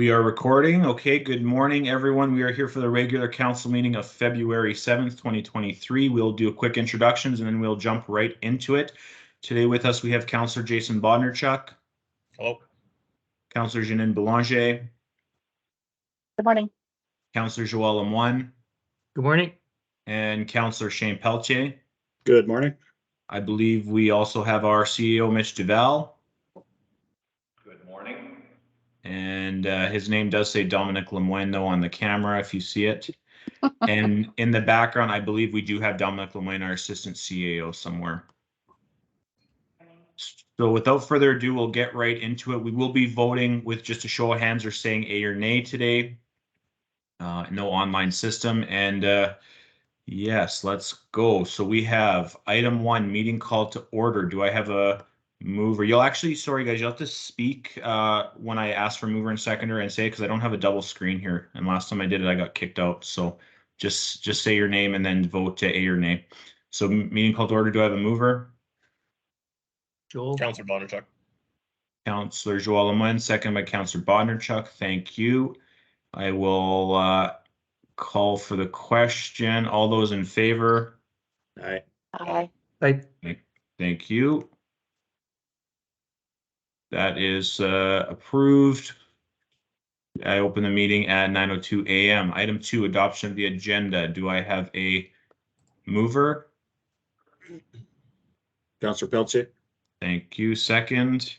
We are recording. Okay, good morning, everyone. We are here for the regular council meeting of February 7th, 2023. We'll do a quick introductions and then we'll jump right into it. Today with us, we have Councillor Jason Bodnarchuk. Hello. Councillor Janine Belanger. Good morning. Councillor Joel Lemoine. Good morning. And Councillor Shane Pelletier. Good morning. I believe we also have our CEO, Mitch Duval. Good morning. And his name does say Dominic Lemoine, though, on the camera, if you see it. And in the background, I believe we do have Dominic Lemoine, our assistant CAO, somewhere. So without further ado, we'll get right into it. We will be voting with just a show of hands or saying A or nay today. No online system. And yes, let's go. So we have item 1, meeting called to order. Do I have a mover? You'll actually, sorry guys, you'll have to speak when I ask for mover and seconder and say, because I don't have a double screen here. And last time I did it, I got kicked out. So just say your name and then vote to A or nay. So meeting called to order. Do I have a mover? Joel. Councillor Bondarchuk. Councillor Joel Lemoine, second by Councillor Bodnarchuk. Thank you. I will call for the question. All those in favor? Aye. Aye. Aye. Thank you. That is approved. I open the meeting at 9:02 a.m. Item 2, adoption of the agenda. Do I have a mover? Councillor Pelletier. Thank you. Second.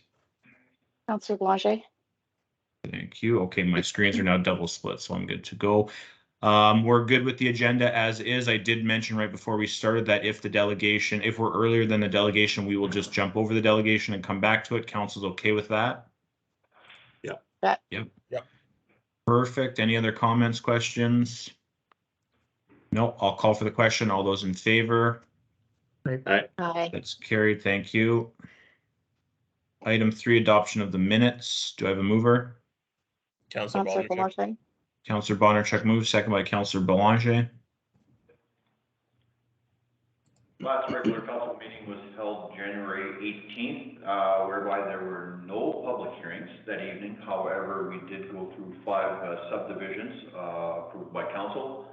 Councillor Belanger. Thank you. Okay, my screens are now double split, so I'm good to go. We're good with the agenda as is. I did mention right before we started that if we're earlier than the delegation, we will just jump over the delegation and come back to it. Council's okay with that? Yep. Perfect. Any other comments, questions? No, I'll call for the question. All those in favor? Aye. Aye. That's carried. Thank you. Item 3, adoption of the minutes. Do I have a mover? Councillor Councillor Bondarchuk. Belanger. Councillor Bondarchuk moves, second by Councillor Belanger. Last regular council meeting was held January 18th, whereby there were no public hearings that evening. However, we did go through 5 subdivisions approved by council,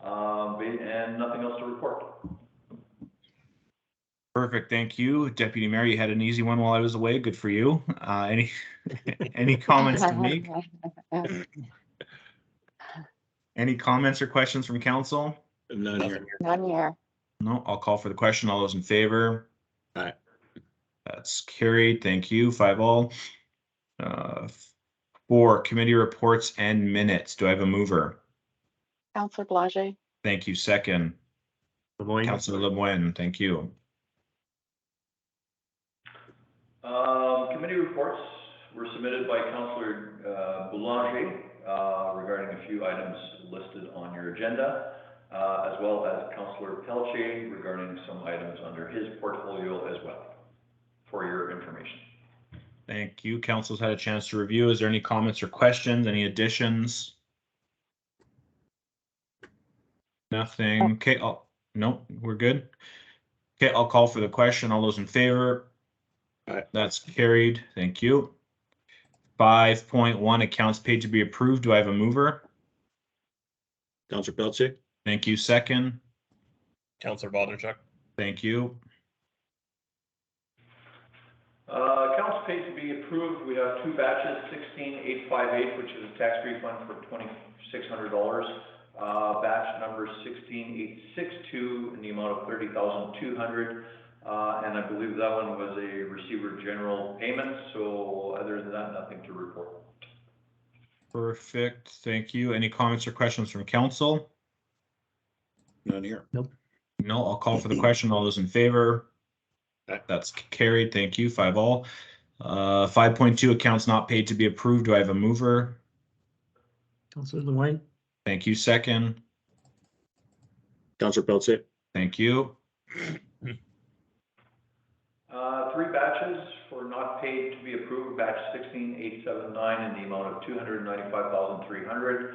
and nothing else to report. Perfect, thank you. Deputy Mayor, you had an easy one while I was away. Good for you. Any comments to make? Any comments or questions from council? None here. None here. No, I'll call for the question. All those in favor? Aye. That's carried. Thank you. 5-all. 4, committee reports and minutes. Do I have a mover? Councillor Belanger. Thank you. Second. Lemoine. Councillor Lemoine. Thank you. Committee reports were submitted by Councillor Boulanger regarding a few items listed on your agenda, as well as Councillor Pelletier regarding some items under his portfolio as well, for your information. Thank you. Council's had a chance to review. Is there any comments or questions? Any additions? Nothing. Okay. No, we're good. Okay, I'll call for the question. All those in favor? Aye. That's carried. Thank you. 5.1, accounts paid to be approved. Do I have a mover? Councillor Pelletier. Thank you. Second. Councillor Bondarchuk. Thank you. Accounts paid to be approved, we have 2 batches, 16,858, which is a tax refund for $2,600. Batch number 16,862 in the amount of $30,200. And I believe that one was a receiver general payment. So other than that, nothing to report. Perfect. Thank you. Any comments or questions from council? None here. Nope. No, I'll call for the question. All those in favor? Aye. That's carried. Thank you. 5-all. 5.2, accounts not paid to be approved. Do I have a mover? Councillor Lemoine. Thank you. Second. Councillor Pelletier. Thank you. 3 batches for not paid to be approved, batch 16,879 in the amount of $295,300.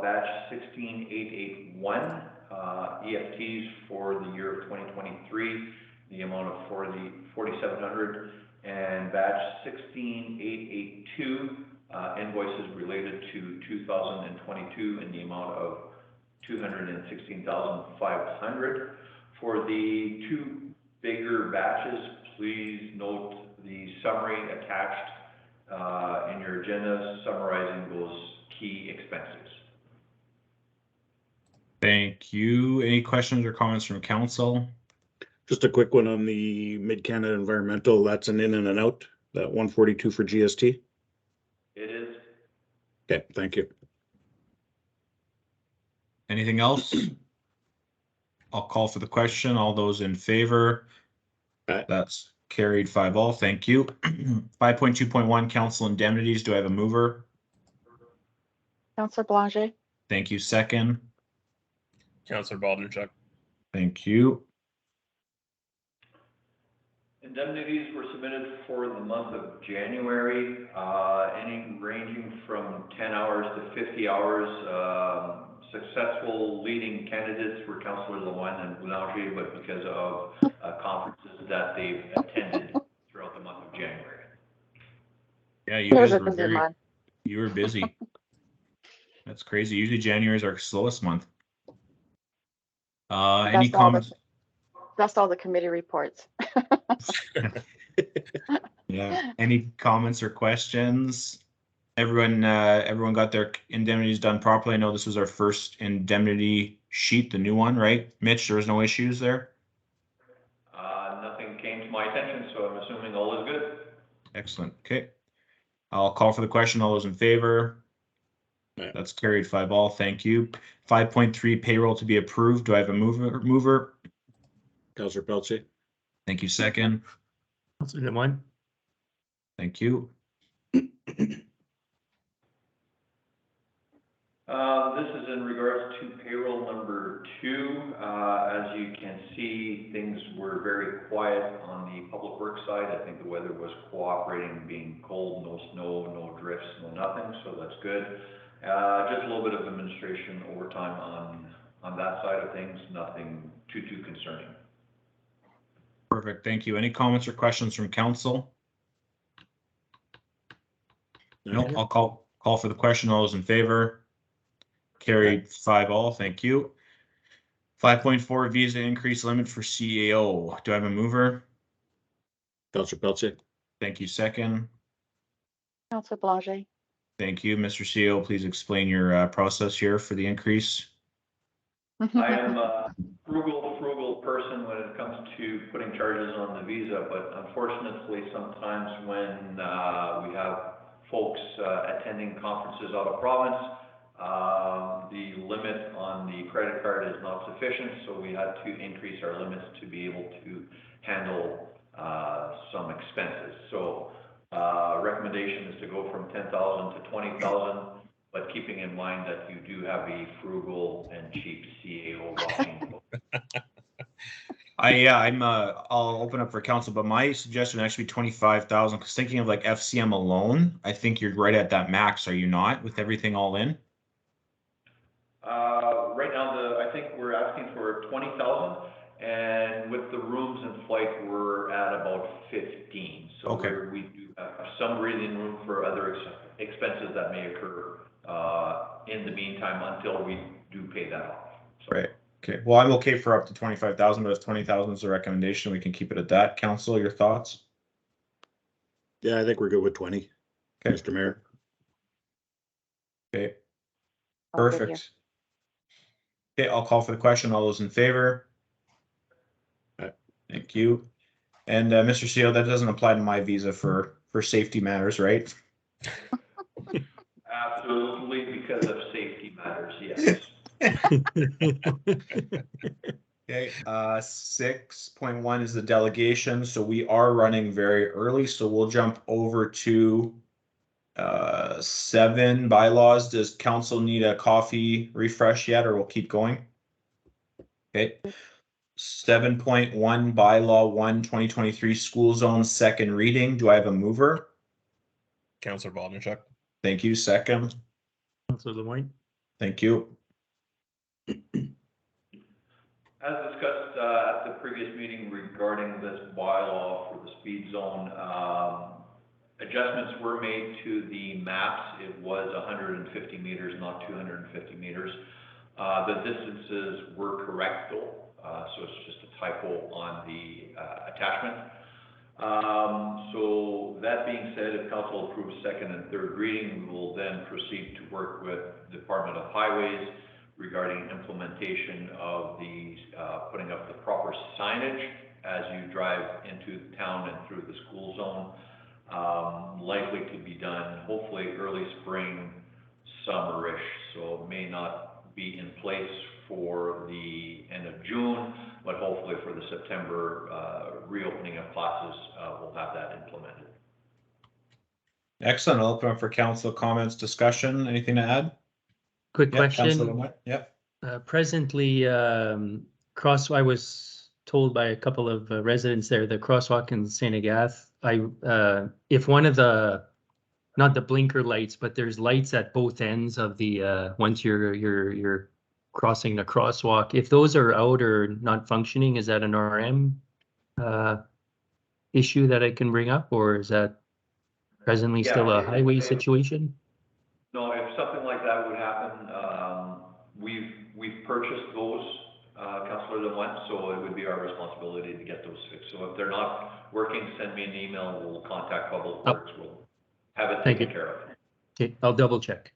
Batch 16,881 EFTs for the year of 2023, the amount of $4,700, and batch 16,882 invoices related to 2022 in the amount of $216,500. For the two bigger batches, please note the summary attached in your agenda summarizing those key expenses. Thank you. Any questions or comments from council? Just a quick one on the Mid-Canada Environmental. That's an in and an out, that 142 for GST. It is. Okay, thank you. Anything else? I'll call for the question. All those in favor? Aye. That's carried 5-all. Thank you. 5.2.1 council indemnities. Do I have a mover? Counselor Belanger, Thank you. Second. Counselor Balderchuk. Thank you. Indemnities were submitted for the month of January, any ranging from 10 hours to 50 hours. Successful leading candidates were Councillor Lemoine and Boulanger, but because of conferences that they've attended throughout the month of January. Yeah, you it was guys a were busy month. you were busy. That's crazy. Usually January is our slowest month. Any That's all the- comments? That's all the committee reports. Yeah. Any comments or questions? Everyone got their indemnities done properly. I know this was our first indemnity sheet, the new one, right? Mitch, there was no issues there? Nothing came to my attention, so I'm assuming all is good. Excellent. Okay. I'll call for the question. All those in favor? Aye. That's carried 5-all. Thank you. 5.3 payroll to be approved. Do I have a mover? Councillor Pelletier. Thank you. Second. Counselor Lemoine, Thank you. This is in regards to payroll number 2. As you can see, things were very quiet on the public works side. I think the weather was cooperating, being cold, no snow, no drifts, no nothing, so that's good. Just a little bit of administration overtime on that side of things, nothing too concerning. Perfect. Thank you. Any comments or questions from council? No, I'll call for the question. All those in favor? Carried 5-all. Thank you. 5.4 visa increase limit for CAO. Do I have a mover? Councillor Pelletier. Thank you. Second. Counselor Belanger, Thank you. Mr. CEO, please explain your process here for the increase. I am a frugal person when it comes to putting charges on the visa, but unfortunately, sometimes when we have folks attending conferences out of province, the limit on the credit card is not sufficient, so we had to increase our limits to be able to handle some expenses. So recommendation is to go from 10,000 to 20,000, but keeping in mind that you do have a frugal and cheap CAO watching. I'll open up for council, but my suggestion would actually be 25,000, because thinking of like FCM alone, I think you're right at that max, are you not, with everything all in? Right now, I think we're asking for 20,000, and with the rooms in flight, we're at about 15. So Okay. we do have some breathing room for other expenses that may occur in the meantime until we do pay that off. So. Right. Okay. Well, I'm okay for up to 25,000, but if 20,000 is a recommendation, we can keep it at that. Council, your thoughts? Yeah, I think we're good with 20. Okay. Mr. Mayor. Okay. All good here. Perfect. Okay, I'll call for the question. All those in favor? Aye. Thank you. And Mr. CEO, that doesn't apply to my visa for safety matters, right? Absolutely, because of safety matters, yes. Okay, 6.1 is the delegation, so we are running very early, so we'll jump over to 7 bylaws. Does council need a coffee refresh yet, or we'll keep going? Okay. 7.1 bylaw 1 2023 school zone second reading. Do I have a mover? Counselor Balderchuk. Thank you. Second. Counselor Lemoine, Thank you. As discussed at the previous meeting regarding this bylaw for the speed zone, adjustments were made to the maps. It was 150 meters, not 250 meters. The distances were correct though, so it's just a typo on the attachment. So that being said, if council approves second and third reading, we will then proceed to work with Department of Highways regarding implementation of the, putting up the proper signage as you drive into the town and through the school zone. Likely to be done hopefully early spring, summerish, so it may not be in place for the end of June, but hopefully for the September reopening of classes, we'll have that implemented. Excellent. I'll open up for council comments, discussion. Anything to add? Quick Yeah, Councilor question. Lemoine? Yeah. Presently, I was told by a couple of residents there, the crosswalk in St. Agath, if one of the, not the blinker lights, but there's lights at both ends of the, once you're crossing the crosswalk, if those are out or not functioning, is that an RM issue that I can bring up, or is that presently still a highway situation? No, if something like that would happen, we've purchased those, Councilor Lemoine, so it would be our responsibility to get those fixed. So if they're not working, send me an email, we'll contact Public Works, we'll have it Thank taken you. care of. Okay, I'll double check.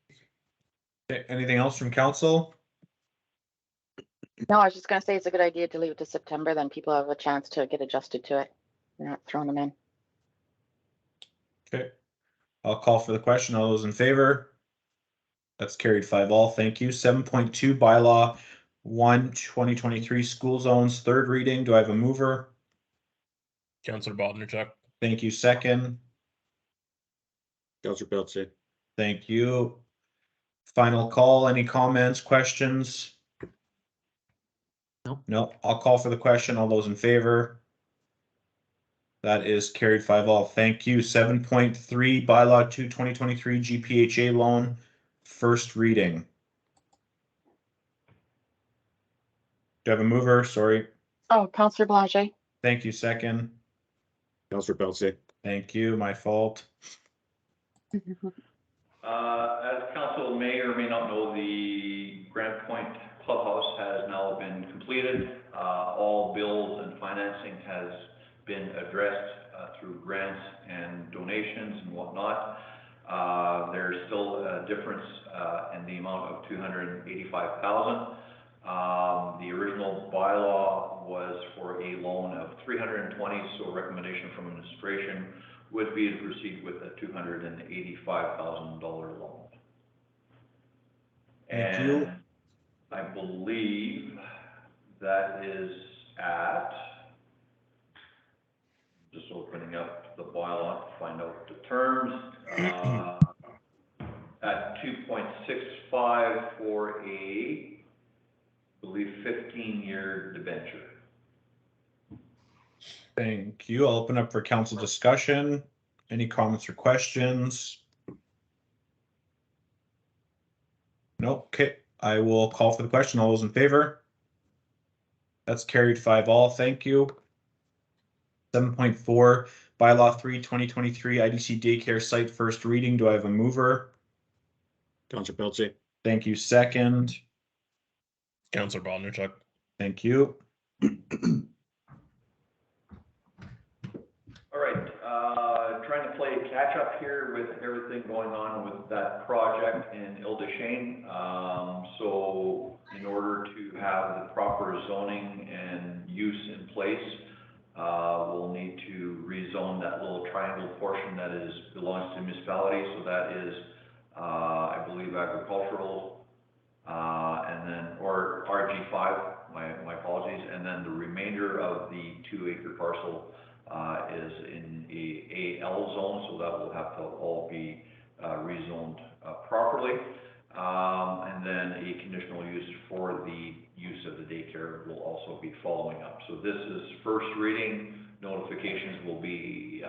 Okay, anything else from council? No, I was just gonna say it's a good idea to leave it to September, then people have a chance to get adjusted to it. You're not throwing them in. Okay. I'll call for the question. All those in favor? That's carried 5-all. Thank you. 7.2 bylaw 1/2023 school zones, third reading. Do I have a mover? Councilor Bodnarchuk. Thank you. Second. Councilor Pelletier. Thank you. Final call. Any comments, questions? Nope. No, I'll call for the question. All those in favor? That is carried 5-all. Thank you. 7.3 bylaw 2/2023 GPHA loan, first reading. Do I have a mover? Sorry. Oh, Councillor Blanchet. Thank you. Second. Councilor Pelletier. Thank you. My fault. As council may or may not know, the Grant Point Clubhouse has now been completed. All bills and financing has been addressed through grants and donations and whatnot. There's still a difference in the amount of $285,000. The original bylaw was for a loan of $320,000, so recommendation from administration would be to proceed with a $285,000 loan. Thank you. And I believe that is at, just opening up the bylaw to find out the terms, at 2.65 for a, I believe, 15-year debenture. Thank you. I'll open up for council discussion. Any comments or questions? Nope. Okay. I will call for the question. All those in favor? That's carried 5-all. Thank you. 7.4 bylaw 3/2023 IDC daycare site, first reading. Do I have a mover? Councilor Pelletier. Thank you. Second. Councilor Bodnarchuk. Thank you. All right, trying to play catch up here with everything going on with that project in Ile-des-Chênes. So in order to have the proper zoning and use in place, we'll need to rezone that little triangle portion that belongs to municipality. So that is, I believe, agricultural, and then, or RG5, my apologies. And then the remainder of the 2-acre parcel is in a AL zone, so that will have to all be rezoned properly. And then a conditional use for the use of the daycare will also be following up. So this is first reading. Notifications will be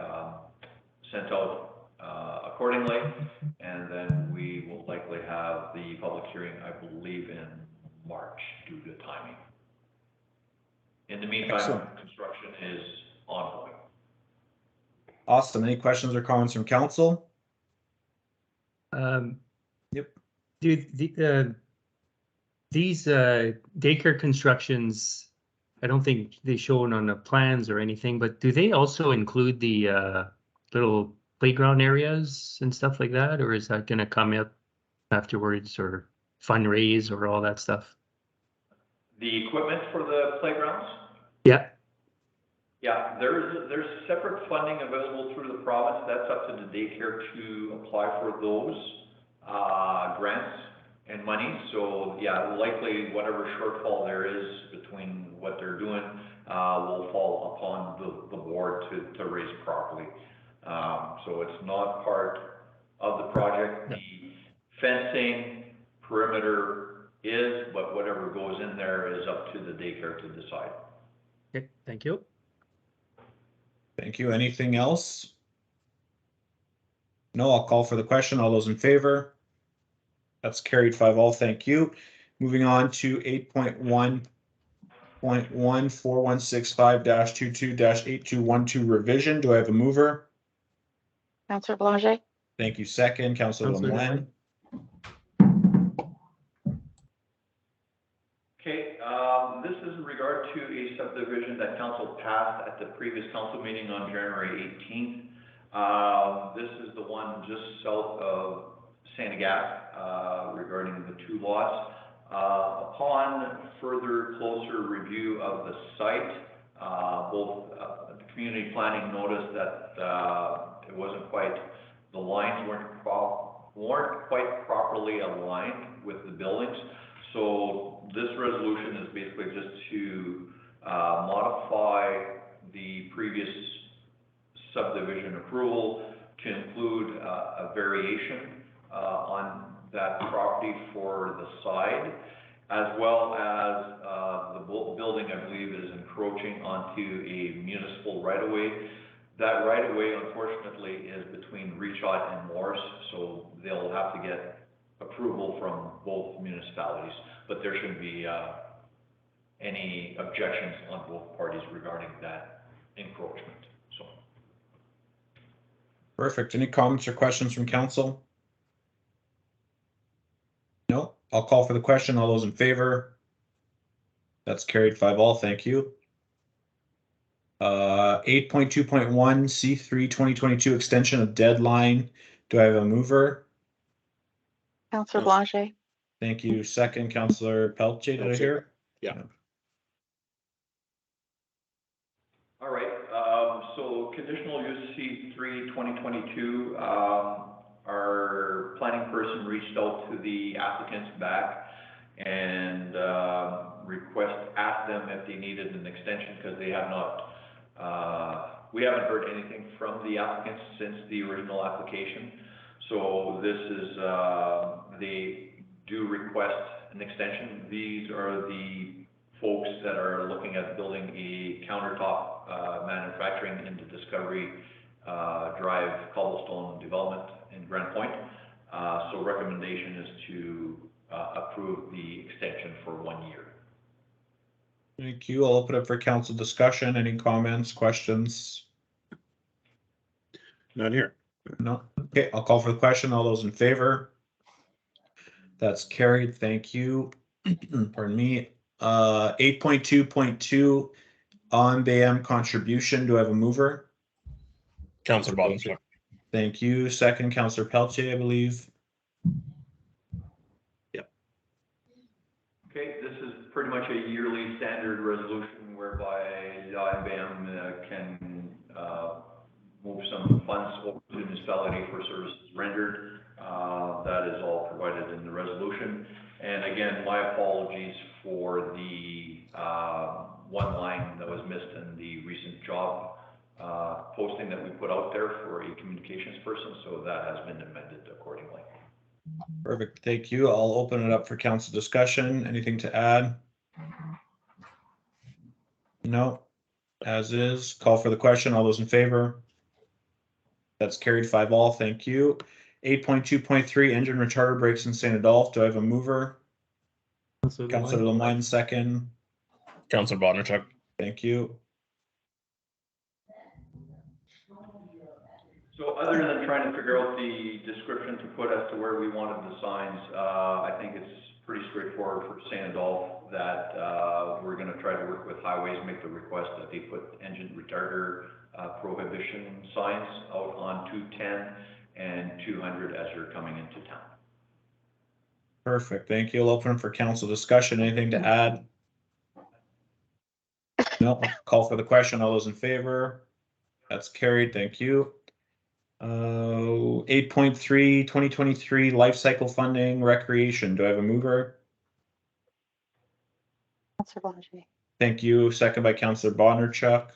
sent out accordingly, and then we will likely have the public hearing, I believe, in March due to timing. In the meantime, Excellent. construction is ongoing. Awesome. Any questions or comments from council? Yep. Do these daycare constructions, I don't think they shown on the plans or anything, but do they also include the little playground areas and stuff like that, or is that going to come up afterwards, or fundraise or all that stuff? The equipment for the playgrounds? Yeah. Yeah, there's separate funding available through the province. That's up to the daycare to apply for those grants and money. So yeah, likely whatever shortfall there is between what they're doing will fall upon the board to raise properly. So it's not part of the project. The fencing perimeter is, but whatever goes in there is up to the daycare to decide. Okay, thank you. Thank you. Anything else? No, I'll call for the question. All those in favor? That's carried 5-all. Thank you. Moving on to 8.1.1 4165-22-8212 revision. Do I have a mover? Councillor Belanger, Thank you. Second, Councillor Councillor Lemoine. Okay, this is in regard to a subdivision that council passed at the previous council meeting on January 18th. This is the one just south of St. Agathe, regarding the 2 lots. Upon further closer review of the site, both the community planning noticed that it wasn't quite, the lines weren't quite properly aligned with the buildings. So this resolution is basically just to modify the previous subdivision approval to include a variation on that property for the side, as well as the building, I believe, is encroaching onto a municipal right-of-way. That right-of-way, unfortunately, is between Reshot and Morris, so they'll have to get approval from both municipalities, but there shouldn't be any objections on both parties regarding that encroachment. So, Perfect. Any comments or questions from council? No, I'll call for the question. All those in favor? That's carried 5-all. Thank you. 8.2.1 C3 2022 extension of deadline. Do I have a mover? Councillor Belanger, Thank you. Second, Councillor Pelletier, did I hear? Yeah. all right. So conditional use C3 2022. Our planning person reached out to the applicants back and asked them if they needed an extension because they have not. We haven't heard anything from the applicants since the original application. So this is, they do request an extension. These are the folks that are looking at building a countertop manufacturing into Discovery Drive cobblestone development in Grand Point. So recommendation is to approve the extension for 1 year. Thank you. I'll open up for council discussion. Any comments, questions? Not here. No. Okay, I'll call for the question. All those in favor? That's carried. Thank you. Pardon me. 8.2.2 on BAM contribution. Do I have a mover? Councillor Bondarchuk. Thank you. Second, Councillor Pelletier, I believe. Okay, this is pretty much a yearly standard resolution whereby the IBAM can move some funds over to the municipality for services rendered. That is all provided in the resolution. And again, my apologies for the one line that was missed in the recent job posting that we put out there for a communications person, so that has been amended accordingly. Perfect. Thank you. I'll open it up for council discussion. Anything to add? No. As is. Call for the question. All those in favor? That's carried 5-all. Thank you. 8.2.3 engine retarder brakes in St. Adolphe. Do I have a mover? Councillor Lemoine, second. Councillor Bondarchuk. Thank you. So other than trying to figure out the description to put as to where we wanted the signs, I think it's pretty straightforward for St. Adolphe that, we're gonna try to work with Highways, make the request that they put engine retarder, prohibition signs out on 210 and 200 as you're coming into town. Perfect. Thank you. I'll open for council discussion. Anything to add? No, call for the question. All those in favor? That's carried. Thank you. 8.3, 2023 life cycle funding recreation. Do I have a mover? Councillor Boulanger. Thank you. Second by Councillor Bondarchuk.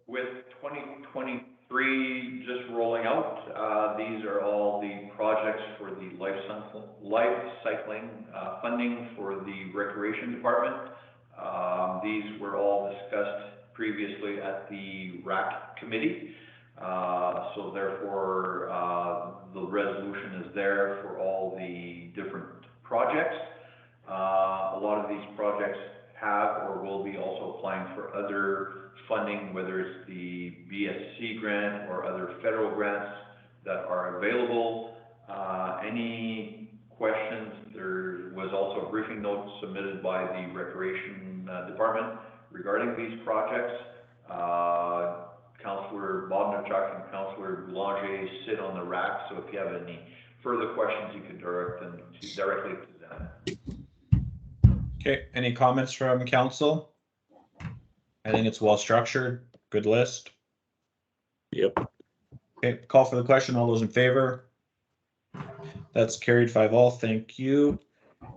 With 2023 just rolling out, these are all the projects for the life cycling funding for the recreation department. These were all discussed previously at the RAC committee. So therefore, the resolution is there for all the different projects. A lot of these projects have or will be also applying for other funding, whether it's the BSC grant or other federal grants that are available. Any questions? There was also a briefing note submitted by the Recreation Department regarding these projects. Councillor Bondarchuk and Councillor Boulanger sit on the RAC, so if you have any further questions, you can direct them directly to them. Okay, any comments from council? I think it's well structured, good list. Yep. Okay, call for the question. All those in favor? That's carried 5-all. Thank you.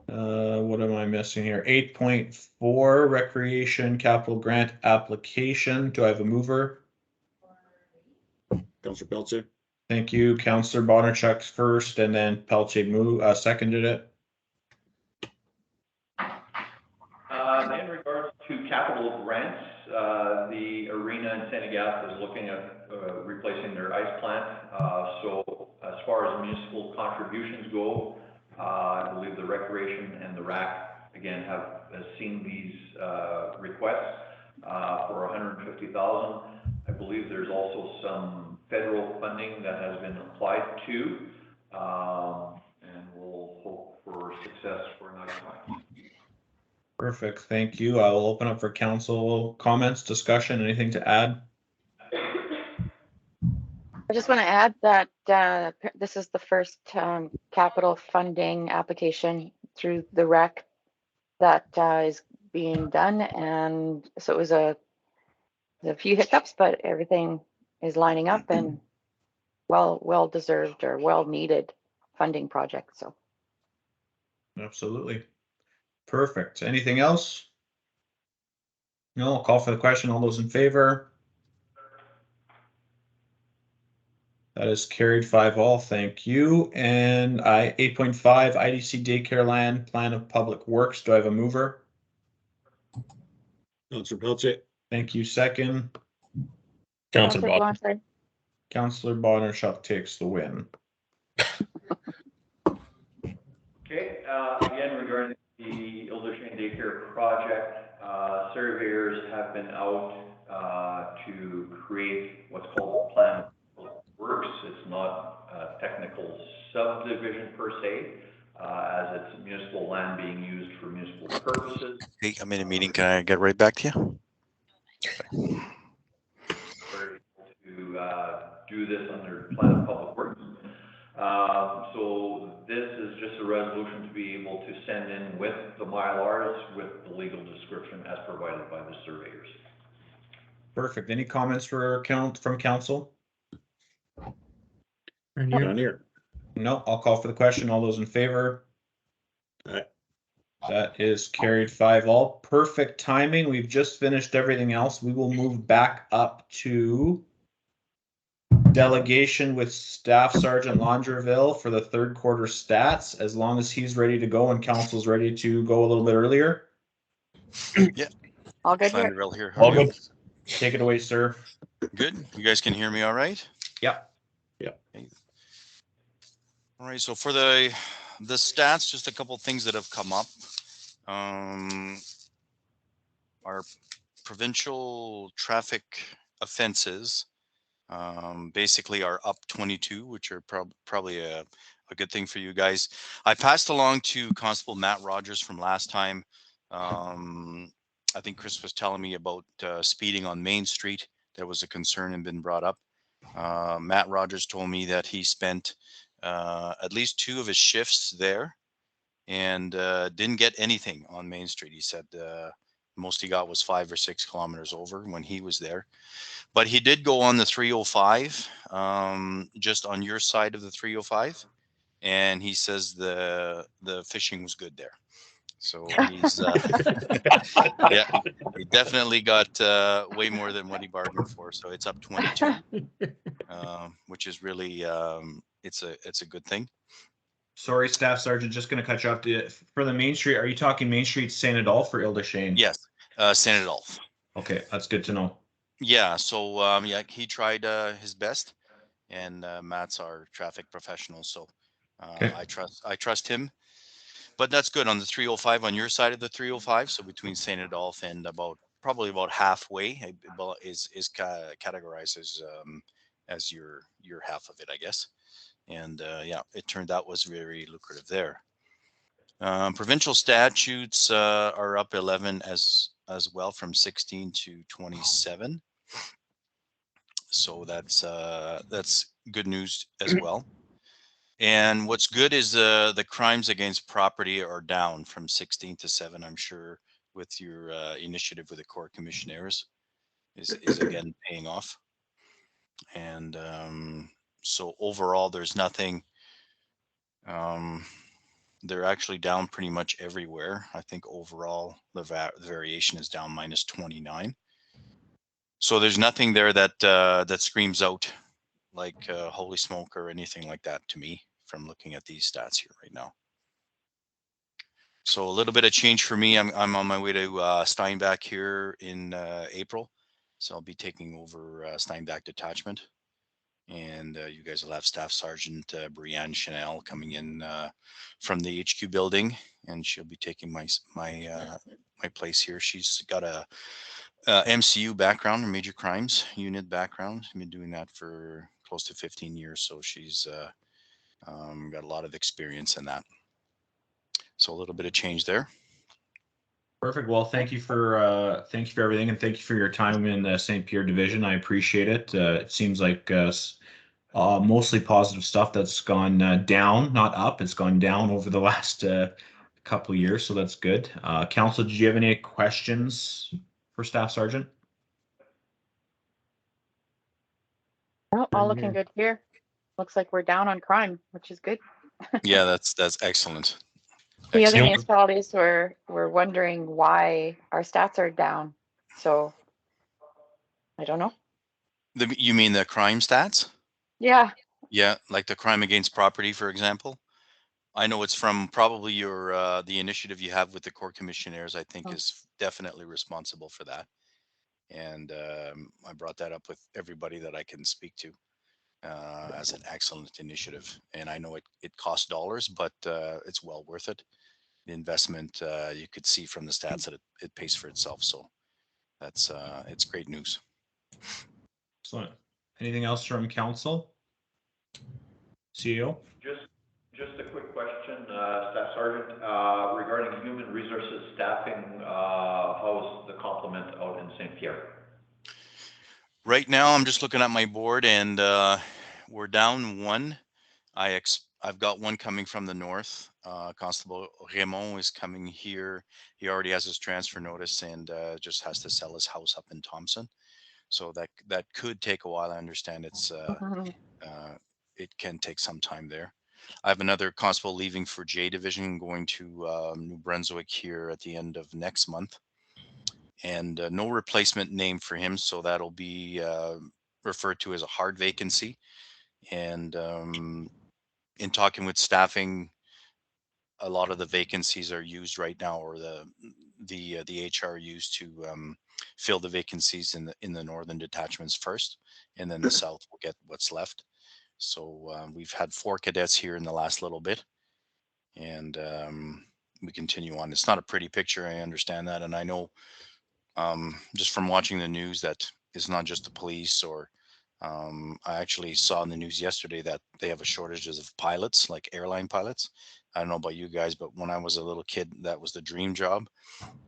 What am I missing here? 8.4 recreation capital grant application. Do I have a mover? Councillor Pelletier. Thank you. Councillor Bondarchuk's first, and then Pelletier seconded it. In regards to capital grants, the arena in Saint-Agathe is looking at replacing their ice plant. So as far as municipal contributions go, I believe the recreation and the RAC again has seen these requests for $150,000. I believe there's also some federal funding that has been applied to, and we'll hope for success for an ice plant. Perfect. Thank you. I will open up for council comments, discussion, anything to add? I just want to add that this is the first capital funding application through the REC that is being done, and so it was a few hiccups, but everything is lining up and well deserved or well needed funding project. So Absolutely. Perfect. Anything else? No, I'll call for the question. All those in favor? That is carried 5-all. Thank you. And 8.5 IDC daycare land plan of public works. Do I have a mover? Councillor Pelletier. Thank you. Second. Councillor Bob. Blanchard. Councillor Bondarchuk takes the win. Okay, again, regarding the Ildushane daycare project, surveyors have been out to create what's called a plan of works. It's not a technical subdivision per se, as it's municipal land being used for municipal purposes. Hey, I'm in a meeting. Can I get right back to you? We're able to do this under plan of public works. So this is just a resolution to be able to send in with the Mylars with the legal description as provided by the surveyors. Perfect. Any comments from council? Renier. Down here. No, I'll call for the question. All those in favor? Aye. That is carried 5-all. Perfect timing. We've just finished everything else. We will move back up to delegation with Staff Sergeant Longerville for the third quarter stats, as long as he's ready to go and council's ready to go a little bit earlier. Yeah. All good here. Landreal here. All good. Take it away, sir. Good. You guys can hear me all right? Yep. All right. So for the stats, just a couple things that have come up. our provincial traffic offenses basically are up 22, which are probably a good thing for you guys. I passed along to Constable Matt Rogers from last time. I think Chris was telling me about speeding on Main Street. That was a concern and been brought up. Matt Rogers told me that he spent at least 2 of his shifts there and didn't get anything on Main Street. He said most he got was 5 or 6 kilometers over when he was there. But he did go on the 305, just on your side of the 305, and he says the fishing was good there. So he's yeah, he definitely got way more than what he bargained for. So it's up 22, which is really it's a good thing. Sorry, Staff Sergeant, just going to cut you off. For the Main Street, are you talking Main Street, St. Adolphe or Ile de Chêne? Yes, St. Adolphe. Okay, that's good to know. Yeah, so yeah, he tried his best, and Matt's our traffic professional, so Okay. I trust him. But that's good on the 305 on your side of the 305. So between St. Adolphe and probably about halfway is categorized as your half of it, I guess. And yeah, it turned out was very lucrative there. Provincial statutes are up 11 as well, from 16 to 27. So that's good news as well. And what's good is the crimes against property are down from 16 to 7. I'm sure with your initiative with the Corps Commissioners is again paying off. And so overall, there's nothing. They're actually down pretty much everywhere. I think overall the variation is down minus 29. So there's nothing there that that screams out like holy smoke or anything like that to me from looking at these stats here right now. So a little bit of change for me. I'm on my way to Steinbach here in April. So I'll be taking over Steinbach Detachment. And you guys will have Staff Sergeant Brianne Chanel coming in from the HQ building, and she'll be taking my place here. She's got a MCU background, major crimes unit background. I've been doing that for close to 15 years, so she's got a lot of experience in that. So a little bit of change there. Perfect. Well, thank you for everything, and thank you for your time in the St. Pierre Division. I appreciate it. It seems like mostly positive stuff that's gone down, not up. It's gone down over the last couple of years, so that's good. Council, did you have any questions for Staff Sergeant? No, all looking good here. Looks like we're down on crime, which is good. Yeah, that's excellent. The other Excellent. municipalities were wondering why our stats are down. So I don't know. You mean the crime stats? Yeah. Yeah, like the crime against property, for example. I know it's from probably your the initiative you have with the Corps Commissioners, I think is definitely responsible for that. And I brought that up with everybody that I can speak to as an excellent initiative. And I know it costs dollars, but it's well worth it. The investment you could see from the stats that it pays for itself. So that's it's great news. Excellent. Anything else from Council? CEO? Just a quick question, Staff Sergeant, regarding human resources staffing, how's the complement out in St. Pierre? Right now, I'm just looking at my board, and we're down 1. I've got 1 coming from the north. Constable Raymond is coming here. He already has his transfer notice and just has to sell his house up in Thompson. So that could take a while. I understand it's it can take some time there. I have another constable leaving for J Division, going to New Brunswick here at the end of next month. And no replacement name for him, so that'll be referred to as a hard vacancy. And in talking with staffing, a lot of the vacancies are used right now, or the HR used to fill the vacancies in the northern detachments first, and then the south will get what's left. So we've had 4 cadets here in the last little bit, and we continue on. It's not a pretty picture, I understand that, and I know just from watching the news, that it's not just the police or I actually saw in the news yesterday that they have a shortage of pilots, like airline pilots. I don't know about you guys, but when I was a little kid, that was the dream job.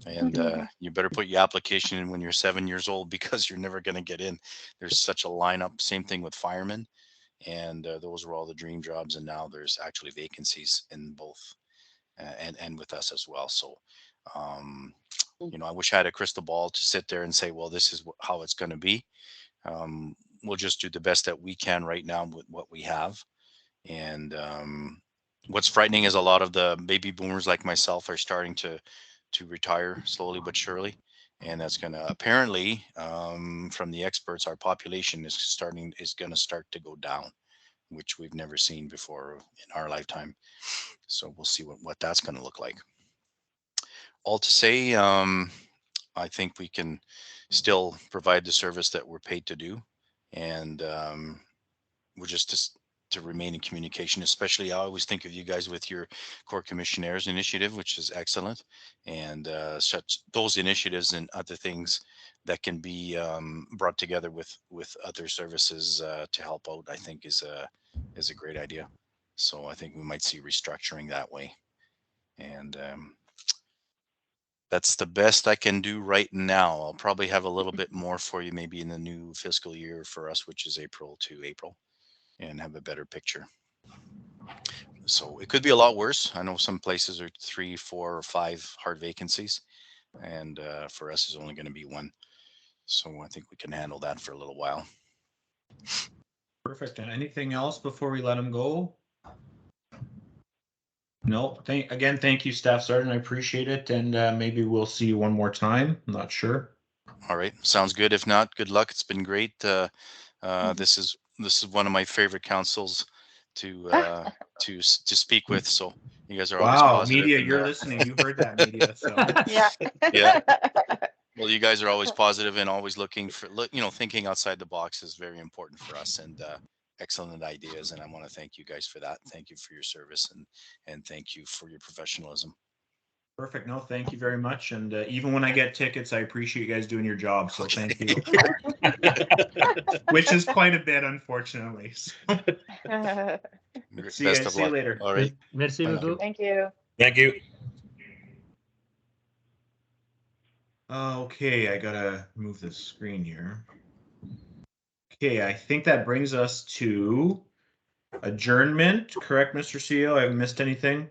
And you better put your application in when you're 7 years old because you're never going to get in. There's such a lineup. Same thing with firemen. And those were all the dream jobs. And now there's actually vacancies in both and with us as well. So, I wish I had a crystal ball to sit there and say, well, this is how it's going to be. We'll just do the best that we can right now with what we have. And what's frightening is a lot of the baby boomers like myself are starting to retire slowly but surely. And that's going to apparently, from the experts, our population is going to start to go down, which we've never seen before in our lifetime. So we'll see what that's going to look like. All to say, I think we can still provide the service that we're paid to do. And we're just to remain in communication, especially I always think of you guys with your Core Commissionaires initiative, which is excellent. And such those initiatives and other things that can be brought together with other services to help out, I think is a great idea. So I think we might see restructuring that way. And that's the best I can do right now. I'll probably have a little bit more for you maybe in the new fiscal year for us, which is April to April, and have a better picture. So it could be a lot worse. I know some places are 3, 4, or 5 hard vacancies, and for us is only going to be 1. So I think we can handle that for a little while. Perfect. And anything else before we let him go? No, thank you, Staff Sergeant. I appreciate it. And maybe we'll see you one more time. I'm not sure. All right. Sounds good. If not, good luck. It's been great. This is one of my favorite councils to speak with. So you guys are always positive. Media, you're listening. You heard that, media. So Yeah. Yeah. Well, you guys are always positive and always looking for, thinking outside the box is very important for us, and excellent ideas. And I want to thank you guys for that. Thank you for your service, and thank you for your professionalism. Perfect. No, thank you very much. And even when I get tickets, I appreciate you guys doing your job. So thank you. Which is quite a bit, unfortunately. So. See you later. All right. Merci beaucoup. Thank you. Thank you. Okay, I gotta move the screen here. Okay, I think that brings us to adjournment. Correct, Mr. CEO? I haven't missed anything?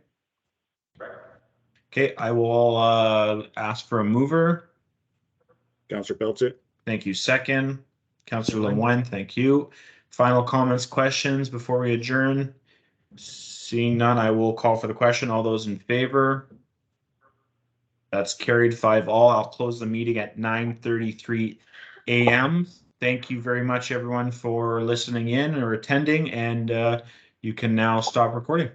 Okay, I will ask for a mover. Councillor Peltzer. Thank you. Second, Councillor Lemoine. Thank you. Final comments, questions before we adjourn? Seeing none, I will call for the question. All those in favor? That's carried 5-all. I'll close the meeting at 9:33 a.m. Thank you very much, everyone, for listening in or attending, and you can now stop recording.